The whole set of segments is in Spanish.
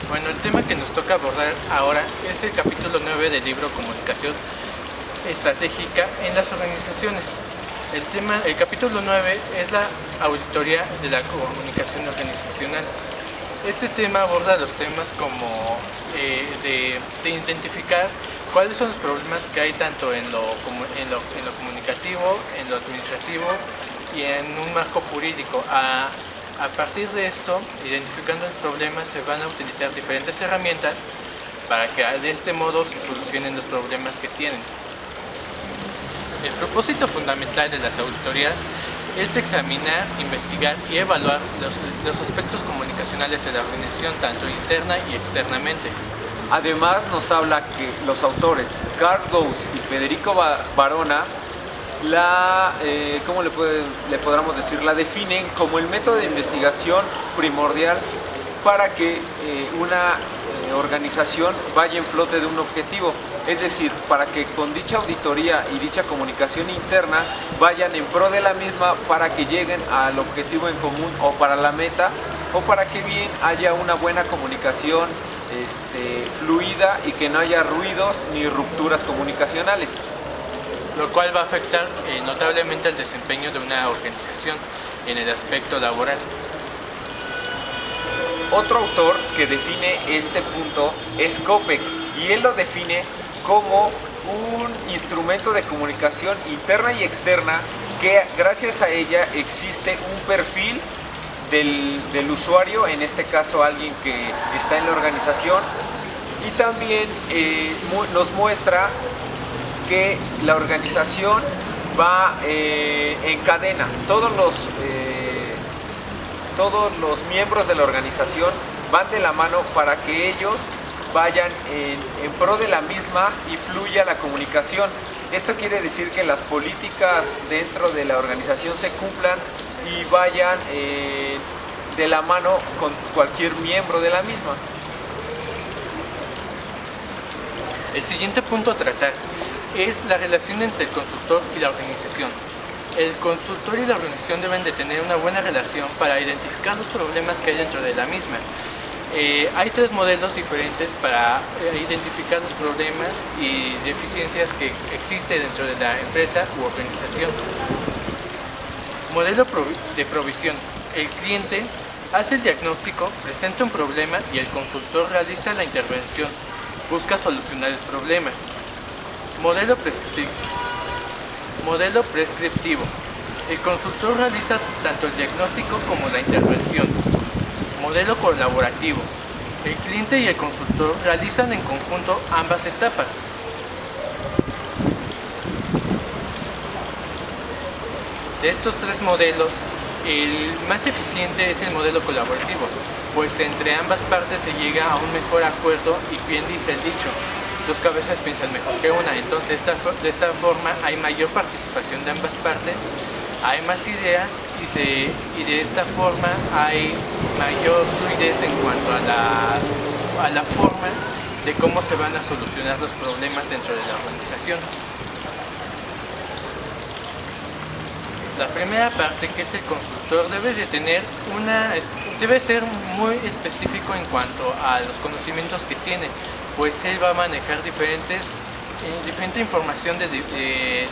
Bueno, el tema que nos toca abordar ahora es el capítulo 9 del libro Comunicación Estratégica en las Organizaciones. El capítulo 9 es la auditoría de la comunicación organizacional. Este tema aborda los temas como de identificar cuáles son los problemas que hay tanto en lo comunicativo, en lo administrativo y en un marco jurídico. A partir de esto, identificando el problema, se van a utilizar diferentes herramientas para que de este modo se solucionen los problemas que tienen. El propósito fundamental de las auditorías es examinar, investigar y evaluar los aspectos comunicacionales de la organización, tanto interna y externamente. Además nos habla que los autores Carl Gauss y Federico Varona ¿cómo le podríamos decir? La definen como el método de investigación primordial para que una organización vaya en flote de un objetivo. Es decir, para que con dicha auditoría y dicha comunicación interna vayan en pro de la misma para que lleguen al objetivo en común o para la meta o para que bien haya una buena comunicación fluida y que no haya ruidos ni rupturas comunicacionales. Lo cual va a afectar notablemente el desempeño de una organización en el aspecto laboral. Otro autor que define este punto es Kopek y él lo define como un instrumento de comunicación interna y externa que gracias a ella existe un perfil del usuario, en este caso alguien que está en la organización, y también nos muestra que la organización va en cadena. Todos los miembros de la organización van de la mano para que ellos vayan en pro de la misma y fluya la comunicación. Esto quiere decir que las políticas dentro de la organización se cumplan y vayan de la mano con cualquier miembro de la misma. El siguiente punto a tratar es la relación entre el consultor y la organización. El consultor y la organización deben de tener una buena relación para identificar los problemas que hay dentro de la misma. Hay tres modelos diferentes para identificar los problemas y deficiencias que existen dentro de la empresa u organización. Modelo de provisión. El cliente hace el diagnóstico, presenta un problema y el consultor realiza la intervención, busca solucionar el problema. Modelo prescriptivo. El consultor realiza tanto el diagnóstico como la intervención. Modelo colaborativo. El cliente y el consultor realizan en conjunto ambas etapas. De estos tres modelos, el más eficiente es el modelo colaborativo, pues entre ambas partes se llega a un mejor acuerdo y bien dice el dicho, dos cabezas piensan mejor que una. Entonces de esta forma hay mayor participación de ambas partes, hay más ideas y de esta forma hay mayor fluidez en cuanto a la forma de cómo se van a solucionar los problemas dentro de la organización. La primera parte, que es el consultor, debe ser muy específico en cuanto a los conocimientos que tiene, pues él va a manejar diferente información de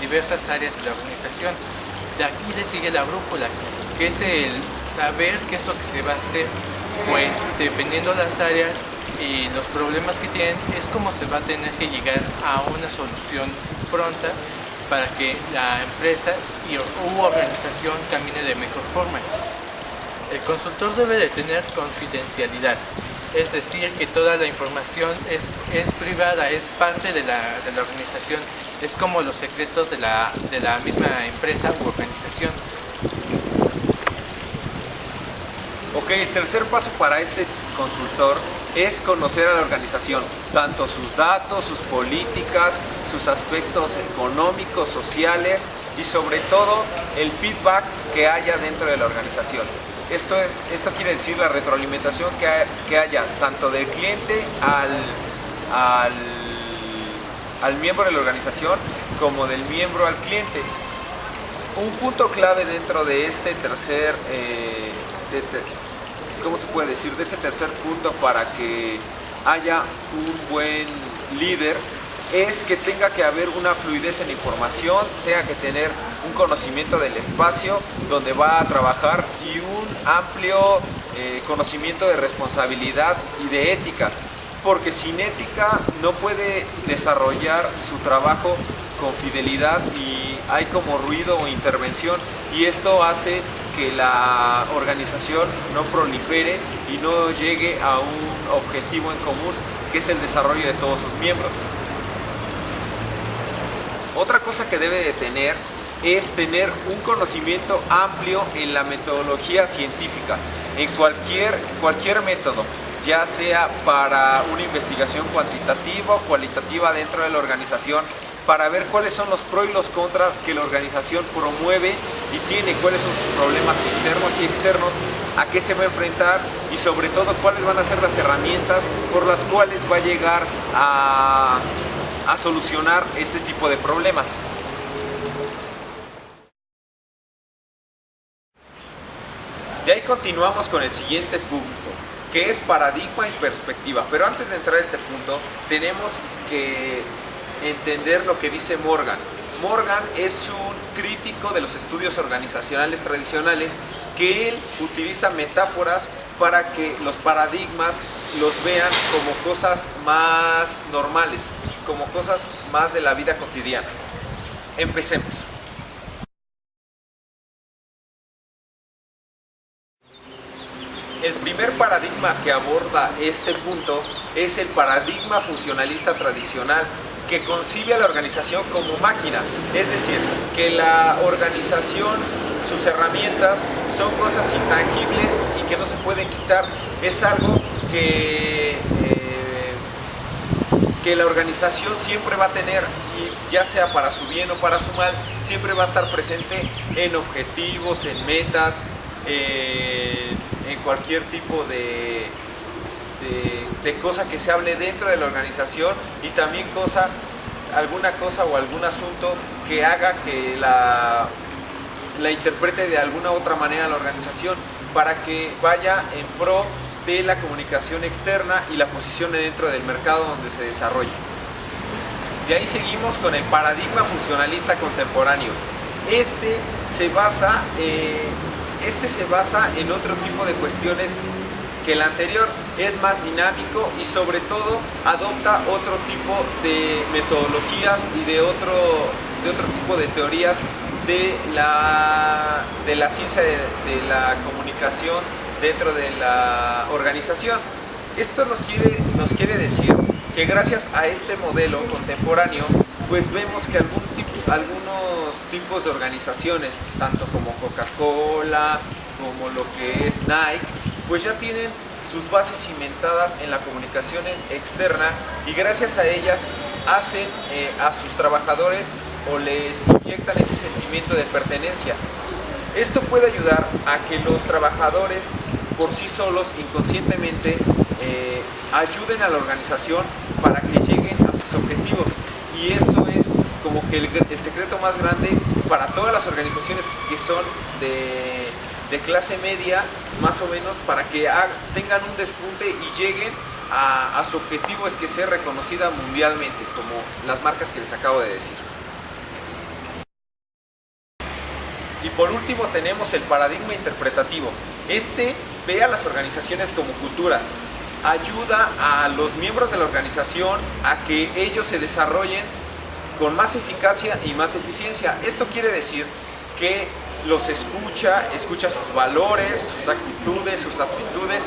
diversas áreas de la organización. De aquí le sigue la brújula, que es el saber qué es lo que se va a hacer, pues dependiendo de las áreas y los problemas que tienen, es como se va a tener que llegar a una solución pronta para que la empresa u organización camine de mejor forma. El consultor debe de tener confidencialidad, es decir, que toda la información es privada, es parte de la organización, es como los secretos de la misma empresa u organización. Ok, el tercer paso para este consultor es conocer a la organización, tanto sus datos, sus políticas, sus aspectos económicos, sociales y sobre todo el feedback que haya dentro de la organización. Esto quiere decir la retroalimentación que haya tanto del cliente al miembro de la organización como del miembro al cliente. Un punto clave dentro de este ¿cómo se puede decir?, de este tercer punto para que haya un buen líder, es que tenga que haber una fluidez en la información, tenga que tener un conocimiento del espacio donde va a trabajar y un amplio conocimiento de responsabilidad y de ética, porque sin ética no puede desarrollar su trabajo con fidelidad y hay como ruido o intervención, y esto hace que la organización no prolifere y no llegue a un objetivo en común, que es el desarrollo de todos sus miembros. Otra cosa que debe de tener es tener un conocimiento amplio en la metodología científica, en cualquier método, ya sea para una investigación cuantitativa o cualitativa dentro de la organización, para ver cuáles son los pros y los contras que la organización promueve y tiene, cuáles son sus problemas internos y externos, a qué se va a enfrentar y sobre todo cuáles van a ser las herramientas por las cuales va a llegar a solucionar este tipo de problemas. De ahí continuamos con el siguiente punto, que es paradigma y perspectiva. Pero antes de entrar a este punto, tenemos que entender lo que dice Morgan. Morgan es un crítico de los estudios organizacionales tradicionales, que él utiliza metáforas para que los paradigmas los vean como cosas más normales, como cosas más de la vida cotidiana. Empecemos. El primer paradigma que aborda este punto es el paradigma funcionalista tradicional, que concibe a la organización como máquina, es decir, que la organización, sus herramientas son cosas intangibles y que no se pueden quitar. Es algo que la organización siempre va a tener, y ya sea para su bien o para su mal, siempre va a estar presente en objetivos, en metas, en cualquier tipo de cosa que se hable dentro de la organización, y también alguna cosa o algún asunto que haga que la interprete de alguna otra manera la organización, para que vaya en pro de la comunicación externa y la posicione dentro del mercado donde se desarrolla. De ahí seguimos con el paradigma funcionalista contemporáneo. Este se basa en otro tipo de cuestiones que el anterior. Es más dinámico y sobre todo adopta otro tipo de metodologías y de otro tipo de teorías de la ciencia de la comunicación dentro de la organización. Esto nos quiere decir que gracias a este modelo contemporáneo, pues vemos que algunos tipos de organizaciones, tanto como Coca-Cola, como lo que es Nike, pues ya tienen sus bases cimentadas en la comunicación externa, y gracias a ellas hacen a sus trabajadores o les inyectan ese sentimiento de pertenencia. Esto puede ayudar a que los trabajadores por sí solos, inconscientemente, ayuden a la organización para que lleguen a sus objetivos. Y esto es como que el secreto más grande para todas las organizaciones que son de clase media, más o menos, para que tengan un despunte y lleguen a su objetivo, es que sea reconocida mundialmente, como las marcas que les acabo de decir. Y por último tenemos el paradigma interpretativo. Este ve a las organizaciones como culturas, ayuda a los miembros de la organización a que ellos se desarrollen con más eficacia y más eficiencia. Esto quiere decir que los escucha sus valores, sus actitudes, sus aptitudes,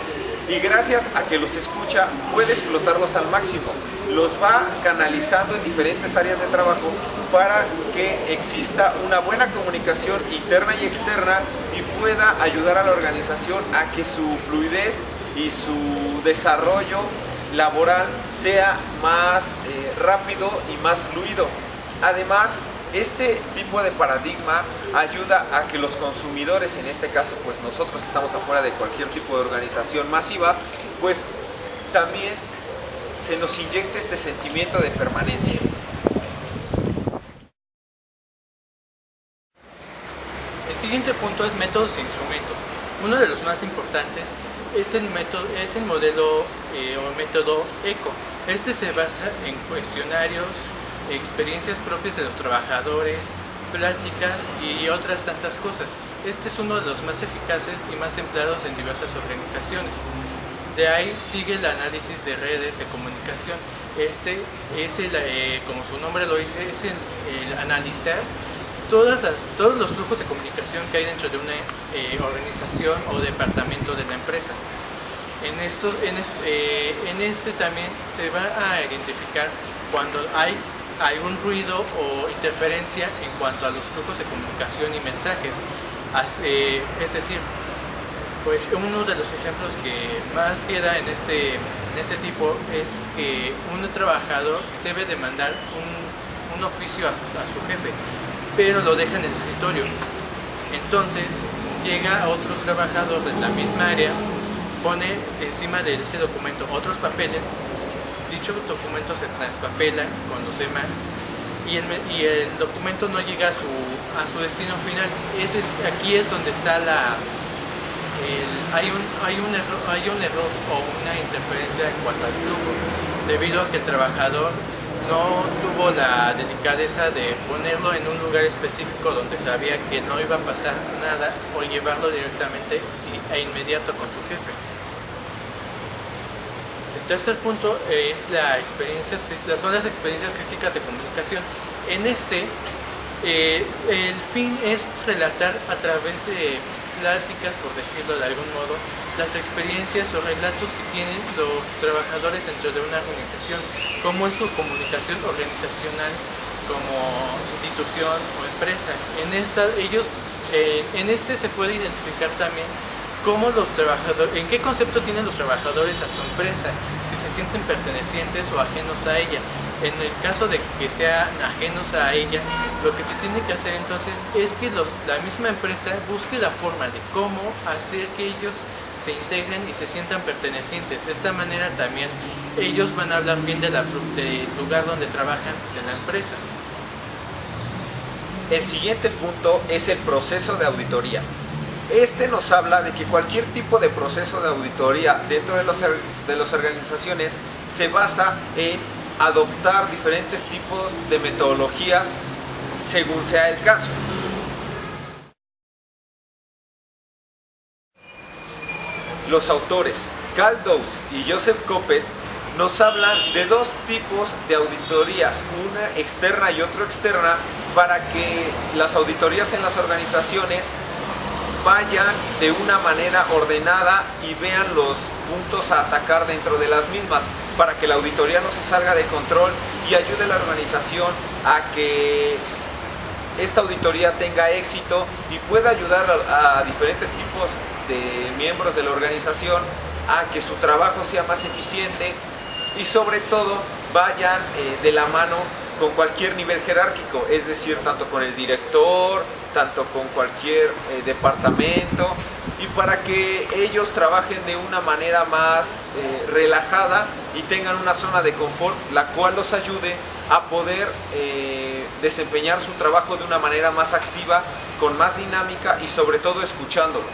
y gracias a que los escucha puede explotarlos al máximo. Los va canalizando en diferentes áreas de trabajo para que exista una buena comunicación interna y externa y pueda ayudar a la organización a que su fluidez y su desarrollo laboral sea más rápido y más fluido. Además, este tipo de paradigma ayuda a que los consumidores, en este caso pues nosotros que estamos afuera de cualquier tipo de organización masiva, pues también se nos inyecte este sentimiento de permanencia. El siguiente punto es métodos e instrumentos. Uno de los más importantes es el modelo o método ECO. Este se basa en cuestionarios, experiencias propias de los trabajadores, pláticas y otras tantas cosas. Este es uno de los más eficaces y más empleados en diversas organizaciones. De ahí sigue el análisis de redes de comunicación. Este es como su nombre lo dice, es el analizar todos los flujos de comunicación que hay dentro de una organización o departamento de la empresa. En este también se va a identificar cuando hay algún ruido o interferencia en cuanto a los flujos de comunicación y mensajes. Es decir, pues uno de los ejemplos que más queda en este tipo es que un trabajador debe de mandar un oficio a su jefe, pero lo deja en el escritorio. Entonces llega otro trabajador de la misma área, pone encima de ese documento otros papeles, dicho documento se traspapela con los demás y el documento no llega a su destino final. Aquí es donde está hay un error o una interferencia en cuanto al flujo, debido a que el trabajador no tuvo la delicadeza de ponerlo en un lugar específico donde sabía que no iba a pasar nada o llevarlo directamente e inmediato con su jefe. El tercer punto es son las experiencias críticas de comunicación. En el fin es relatar a través de pláticas, por decirlo de algún modo, las experiencias o relatos que tienen los trabajadores dentro de una organización, cómo es su comunicación organizacional como institución o empresa. En este se puede identificar también cómo los trabajadores, en qué concepto tienen los trabajadores a su empresa, si se sienten pertenecientes o ajenos a ella. En el caso de que sean ajenos a ella, lo que se tiene que hacer entonces es que la misma empresa busque la forma de cómo hacer que ellos se integren y se sientan pertenecientes. De esta manera también ellos van a hablar bien del lugar donde trabajan, de la empresa. El siguiente punto es el proceso de auditoría. Este nos habla de que cualquier tipo de proceso de auditoría dentro de las organizaciones se basa en adoptar diferentes tipos de metodologías según sea el caso. Los autores Carl Dawes y Joseph Coppel nos hablan de dos tipos de auditorías, una externa y otra externa, para que las auditorías en las organizaciones vayan de una manera ordenada y vean los puntos a atacar dentro de las mismas, para que la auditoría no se salga de control y ayude a la organización a que esta auditoría tenga éxito y pueda ayudar a diferentes tipos de miembros de la organización a que su trabajo sea más eficiente y sobre todo vayan de la mano con cualquier nivel jerárquico, es decir, tanto con el director, tanto con cualquier departamento, y para que ellos trabajen de una manera más relajada y tengan una zona de confort, la cual los ayude a poder desempeñar su trabajo de una manera más activa, con más dinámica y sobre todo escuchándolos.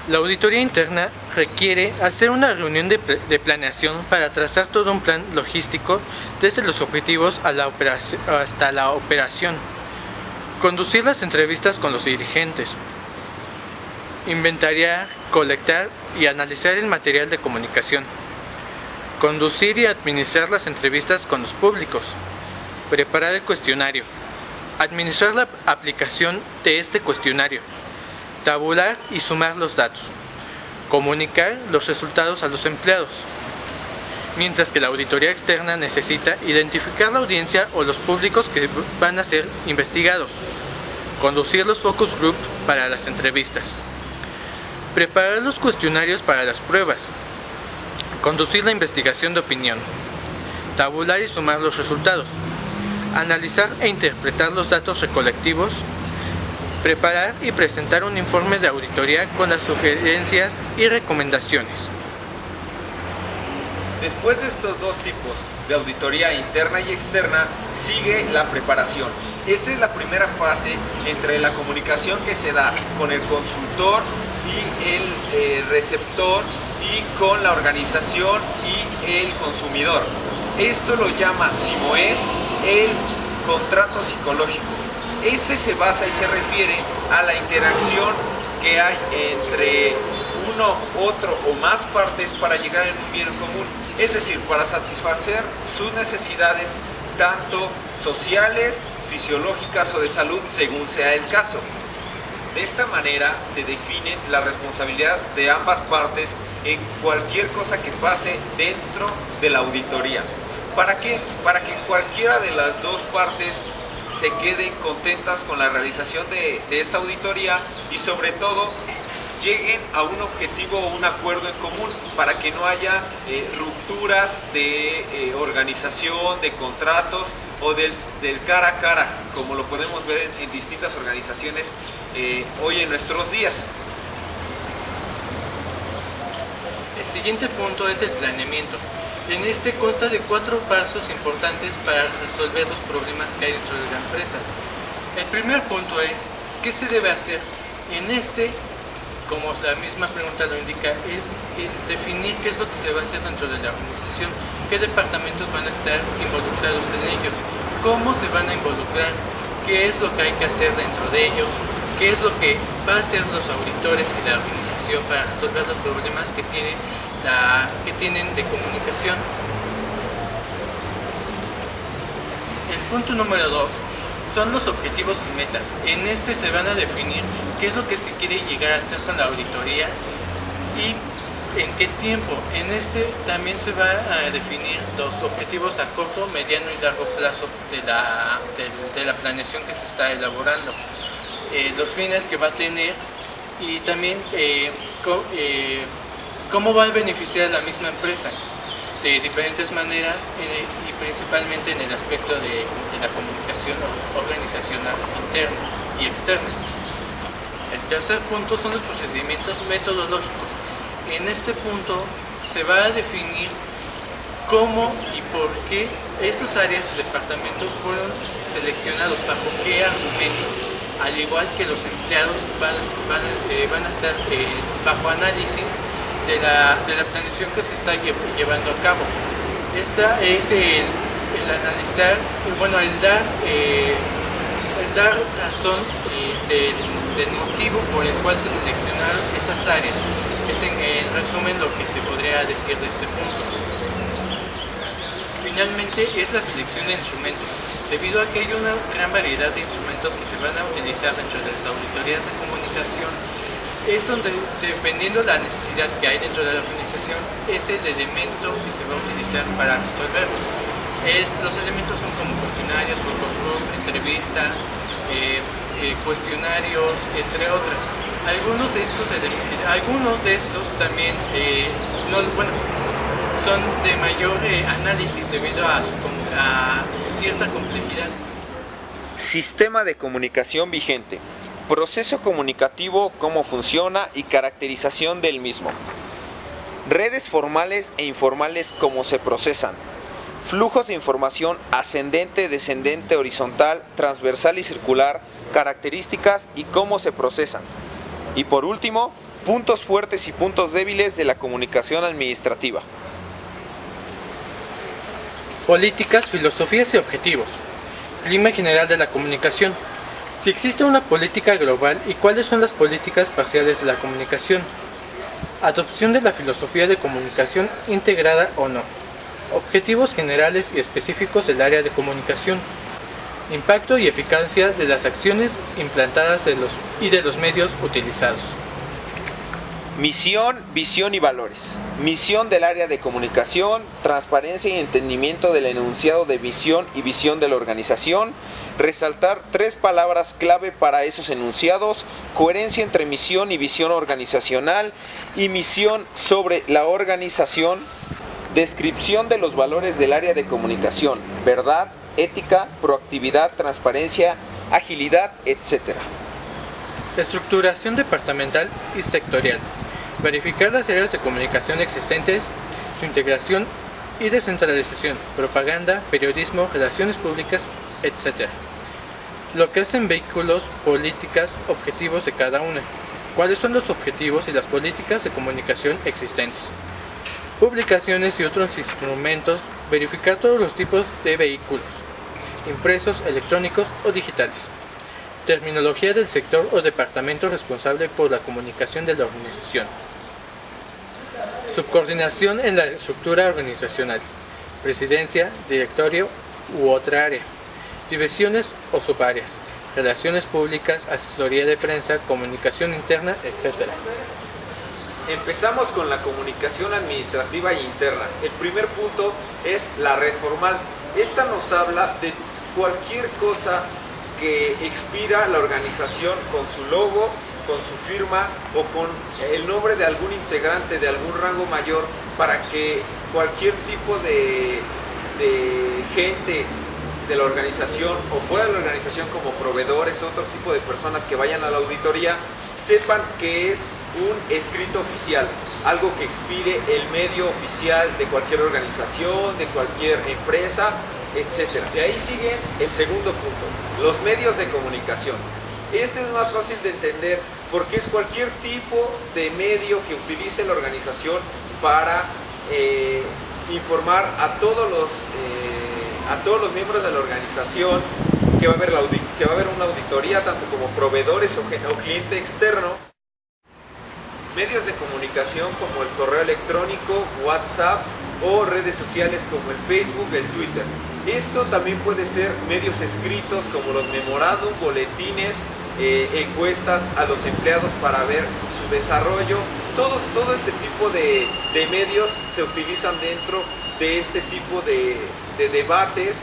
La auditoría interna requiere hacer una reunión de planeación para trazar todo un plan logístico desde los objetivos hasta la operación, conducir las entrevistas con los dirigentes, inventariar, colectar y analizar el material de comunicación, conducir y administrar las entrevistas con los públicos, preparar el cuestionario, administrar la aplicación de este cuestionario, tabular y sumar los datos, comunicar los resultados a los empleados, mientras que la auditoría externa necesita identificar la audiencia o los públicos que van a ser investigados, conducir los focus group para las entrevistas, preparar los cuestionarios para las pruebas, conducir la investigación de opinión, tabular y sumar los resultados, analizar e interpretar los datos recolectivos, preparar y presentar un informe de auditoría con las sugerencias y recomendaciones. Después de estos dos tipos de auditoría interna y externa, sigue la preparación. Esta es la primera fase entre la comunicación que se da con el consultor y el receptor y con la organización y el consumidor. Esto lo llama Simoes el contrato psicológico. Este se basa y se refiere a la interacción que hay entre uno, otro o más partes para llegar a un bien común, es decir, para satisfacer sus necesidades tanto sociales, fisiológicas o de salud, según sea el caso. De esta manera se define la responsabilidad de ambas partes en cualquier cosa que pase dentro de la auditoría. ¿Para qué? Para que cualquiera de las dos partes se queden contentas con la realización de esta auditoría y sobre todo lleguen a un objetivo o un acuerdo en común para que no haya rupturas de organización, de contratos o del cara a cara, como lo podemos ver en distintas organizaciones hoy en nuestros días. El siguiente punto es el planeamiento. En este consta de 4 pasos importantes para resolver los problemas que hay dentro de la empresa. El primer punto es, ¿qué se debe hacer? En este, como la misma pregunta lo indica, es el definir qué es lo que se va a hacer dentro de la organización, qué departamentos van a estar involucrados en ellos, cómo se van a involucrar, qué es lo que hay que hacer dentro de ellos, qué es lo que va a hacer los auditores y la organización para resolver los problemas que tienen de comunicación. El punto número 2 son los objetivos y metas. En este se van a definir qué es lo que se quiere llegar a hacer con la auditoría y en qué tiempo. En este también se va a definir los objetivos a corto, mediano y largo plazo de la planeación que se está elaborando, los fines que va a tener y también cómo va a beneficiar a la misma empresa de diferentes maneras y principalmente en el aspecto de la comunicación organizacional interna y externa. El tercer punto son los procedimientos metodológicos. En este punto se va a definir cómo y por qué esas áreas y departamentos fueron seleccionados, bajo qué argumentos, al igual que los empleados van a estar bajo análisis de la planeación que se está llevando a cabo. Esta es el analizar, el dar razón del motivo por el cual se seleccionaron esas áreas. Es en resumen lo que se podría decir de este punto. Finalmente es la selección de instrumentos. Debido a que hay una gran variedad de instrumentos que se van a utilizar dentro de las auditorías de comunicación, es donde, dependiendo de la necesidad que hay dentro de la organización, es el elemento que se va a utilizar para resolverlos. Los elementos son como cuestionarios, focus group, entrevistas, cuestionarios, entre otras. Algunos de estos también son de mayor análisis debido a su cierta complejidad. Sistema de comunicación vigente. Proceso comunicativo, cómo funciona y caracterización del mismo. Redes formales e informales, cómo se procesan. Flujos de información ascendente, descendente, horizontal, transversal y circular, características y cómo se procesan. Y por último, puntos fuertes y puntos débiles de la comunicación administrativa. Políticas, filosofías y objetivos. Clima general de la comunicación. Si existe una política global y cuáles son las políticas parciales de la comunicación. Adopción de la filosofía de comunicación integrada o no. Objetivos generales y específicos del área de comunicación. Impacto y eficacia de las acciones implantadas de los medios utilizados. Misión, visión y valores. Misión del área de comunicación, transparencia y entendimiento del enunciado de misión y visión de la organización, resaltar 3 palabras clave para esos enunciados, coherencia entre misión y visión organizacional y misión sobre la organización, descripción de los valores del área de comunicación, verdad, ética, proactividad, transparencia, agilidad, etc. Estructuración departamental y sectorial. Verificar las áreas de comunicación existentes, su integración y descentralización, propaganda, periodismo, relaciones públicas, etc. Lo que hacen vehículos, políticas, objetivos de cada una. ¿Cuáles son los objetivos y las políticas de comunicación existentes? Publicaciones y otros instrumentos, verificar todos los tipos de vehículos, impresos, electrónicos o digitales. Terminología del sector o departamento responsable por la comunicación de la organización. Subcoordinación en la estructura organizacional. Presidencia, directorio u otra área. Divisiones o subáreas. Relaciones públicas, asesoría de prensa, comunicación interna, etc. Empezamos con la comunicación administrativa e interna. El primer punto es la red formal. Esta nos habla de cualquier cosa que expira la organización con su logo, con su firma o con el nombre de algún integrante de algún rango mayor, para que cualquier tipo de gente de la organización o fuera de la organización, como proveedores o otro tipo de personas que vayan a la auditoría, sepan que es un escrito oficial, algo que expire el medio oficial de cualquier organización, de cualquier empresa, etc. De ahí sigue el segundo punto, los medios de comunicación. Este es más fácil de entender porque es cualquier tipo de medio que utilice la organización para informar a todos los miembros de la organización que va a haber una auditoría, tanto como proveedores o cliente externo. Medios de comunicación como el correo electrónico, WhatsApp o redes sociales como el Facebook, el Twitter. Esto también puede ser medios escritos como los memorándum, boletines, encuestas a los empleados para ver su desarrollo. Todo este tipo de medios se utilizan dentro de este tipo de debates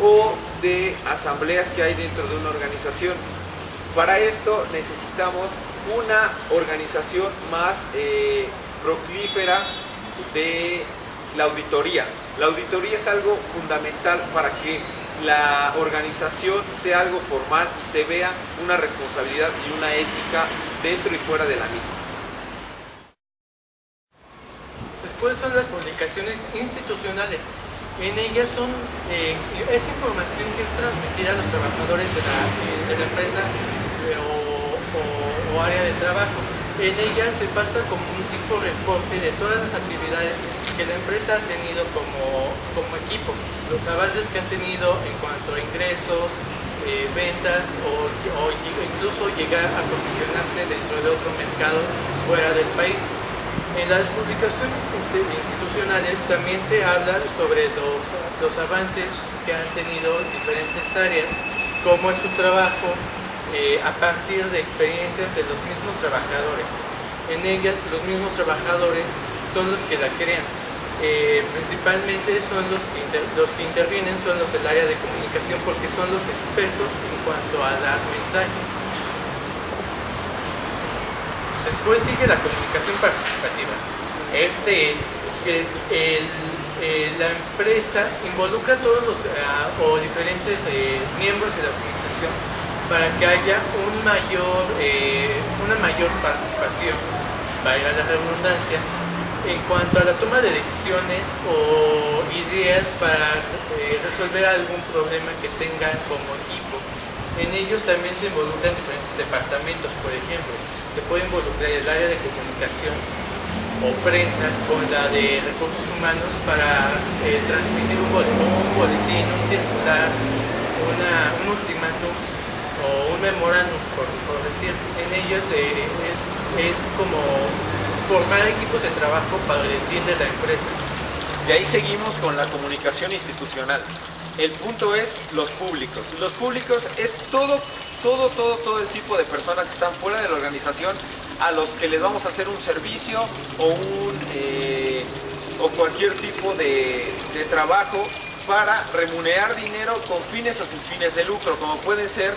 o de asambleas que hay dentro de una organización. Para esto necesitamos una organización más prolífera de la auditoría. La auditoría es algo fundamental para que la organización sea algo formal y se vea una responsabilidad y una ética dentro y fuera de la misma. Después son las publicaciones institucionales. En ellas es información que es transmitida a los trabajadores de la empresa o área de trabajo. En ellas se pasa como un tipo de reporte de todas las actividades que la empresa ha tenido como equipo, los avances que han tenido en cuanto a ingresos, ventas o incluso llegar a posicionarse dentro de otro mercado fuera del país. En las publicaciones institucionales también se habla sobre los avances que han tenido diferentes áreas, cómo es su trabajo a partir de experiencias de los mismos trabajadores. En ellas los mismos trabajadores son los que la crean. Principalmente son los que intervienen, son los del área de comunicación, porque son los expertos en cuanto a dar mensajes. Después sigue la comunicación participativa. Este es que la empresa involucra a todos los diferentes miembros de la organización para que haya una mayor participación, valga la redundancia, en cuanto a la toma de decisiones o ideas para resolver algún problema que tengan como equipo. En ellos también se involucran diferentes departamentos. Por ejemplo, se puede involucrar el área de comunicación o prensa con la de recursos humanos para transmitir un boletín, un circular, un ultimátum o un memorándum, por decir. En ellos es como formar equipos de trabajo para el bien de la empresa. Y ahí seguimos con la comunicación institucional. El punto es los públicos. Los públicos es todo el tipo de personas que están fuera de la organización, a los que les vamos a hacer un servicio o cualquier tipo de trabajo para remunerar dinero con fines o sin fines de lucro, como pueden ser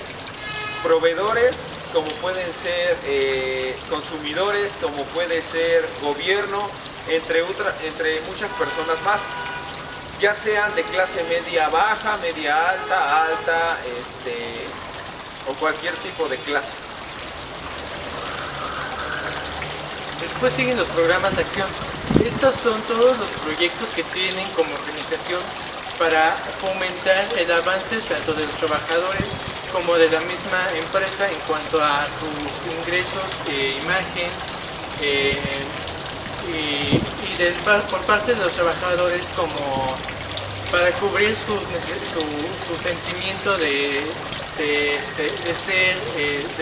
proveedores, como pueden ser consumidores, como puede ser gobierno, entre muchas personas más, ya sean de clase media baja, media alta, o cualquier tipo de clase. Después siguen los programas de acción. Estos son todos los proyectos que tienen como organización para fomentar el avance tanto de los trabajadores como de la misma empresa en cuanto a sus ingresos, imagen, por parte de los trabajadores, como para cubrir su sentimiento de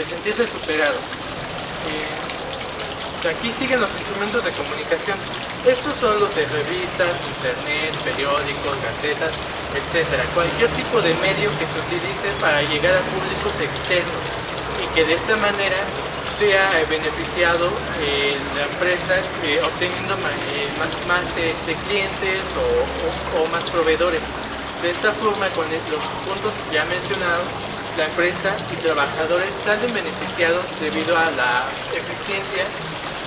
sentirse superados. Aquí siguen los instrumentos de comunicación. Estos son los de revistas, internet, periódicos, gacetas, etc. Cualquier tipo de medio que se utilice para llegar a públicos externos y que de esta manera sea beneficiado la empresa, obteniendo más clientes o más proveedores. De esta forma, con los puntos ya mencionados, la empresa y trabajadores salen beneficiados debido a la eficiencia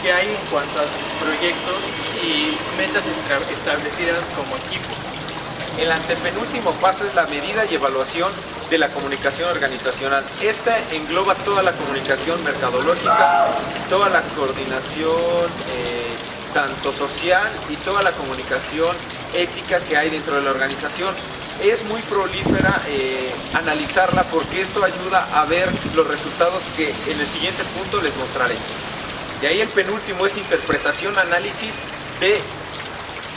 que hay en cuanto a sus proyectos y metas establecidas como equipo. El antepenúltimo paso es la medida y evaluación de la comunicación organizacional. Esta engloba toda la comunicación mercadológica, toda la coordinación tanto social y toda la comunicación ética que hay dentro de la organización. Es muy prolífera analizarla porque esto ayuda a ver los resultados que en el siguiente punto les mostraré. Y ahí el penúltimo es interpretación, análisis de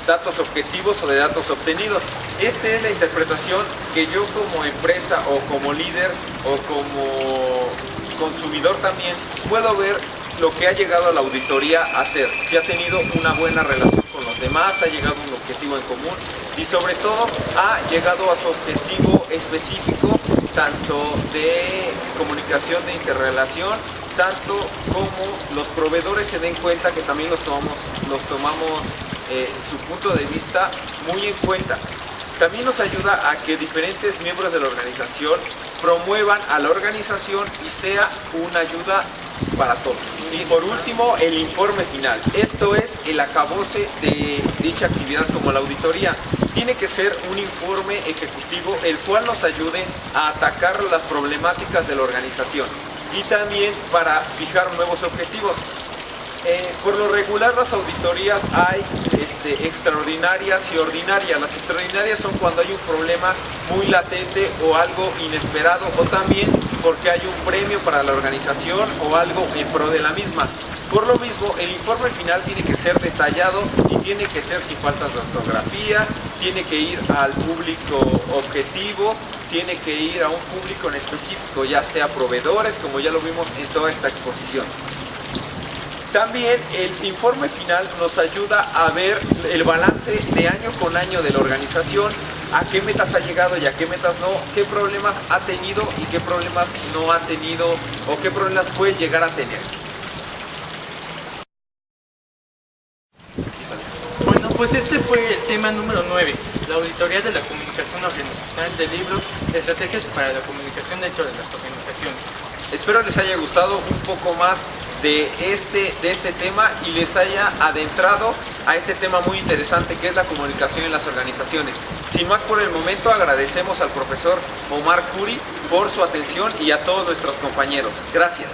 datos objetivos o de datos obtenidos. Esta es la interpretación que yo como empresa o como líder o como consumidor también puedo ver lo que ha llegado a la auditoría a hacer, si ha tenido una buena relación con los demás, ha llegado a un objetivo en común y sobre todo ha llegado a su objetivo específico, tanto de comunicación, de interrelación, tanto como los proveedores se den cuenta que también los tomamos su punto de vista muy en cuenta. También nos ayuda a que diferentes miembros de la organización promuevan a la organización y sea una ayuda para todos. Y por último, el informe final. Esto es el acabose de dicha actividad como la auditoría. Tiene que ser un informe ejecutivo el cual nos ayude a atacar las problemáticas de la organización y también para fijar nuevos objetivos. Por lo regular las auditorías hay extraordinarias y ordinarias. Las extraordinarias son cuando hay un problema muy latente o algo inesperado, o también porque hay un premio para la organización o algo en pro de la misma. Por lo mismo, el informe final tiene que ser detallado y tiene que ser sin faltas de ortografía, tiene que ir al público objetivo, tiene que ir a un público en específico, ya sea proveedores, como ya lo vimos en toda esta exposición. También el informe final nos ayuda a ver el balance de año con año de la organización, a qué metas ha llegado y a qué metas no, qué problemas ha tenido y qué problemas no ha tenido o qué problemas puede llegar a tener. Bueno, pues este fue el tema número 9, la auditoría de la comunicación organizacional del libro Estrategias para la comunicación dentro de las organizaciones. Espero les haya gustado un poco más de este tema y les haya adentrado a este tema muy interesante que es la comunicación en las organizaciones. Sin más por el momento, agradecemos al profesor Omar Curi por su atención y a todos nuestros compañeros. Gracias.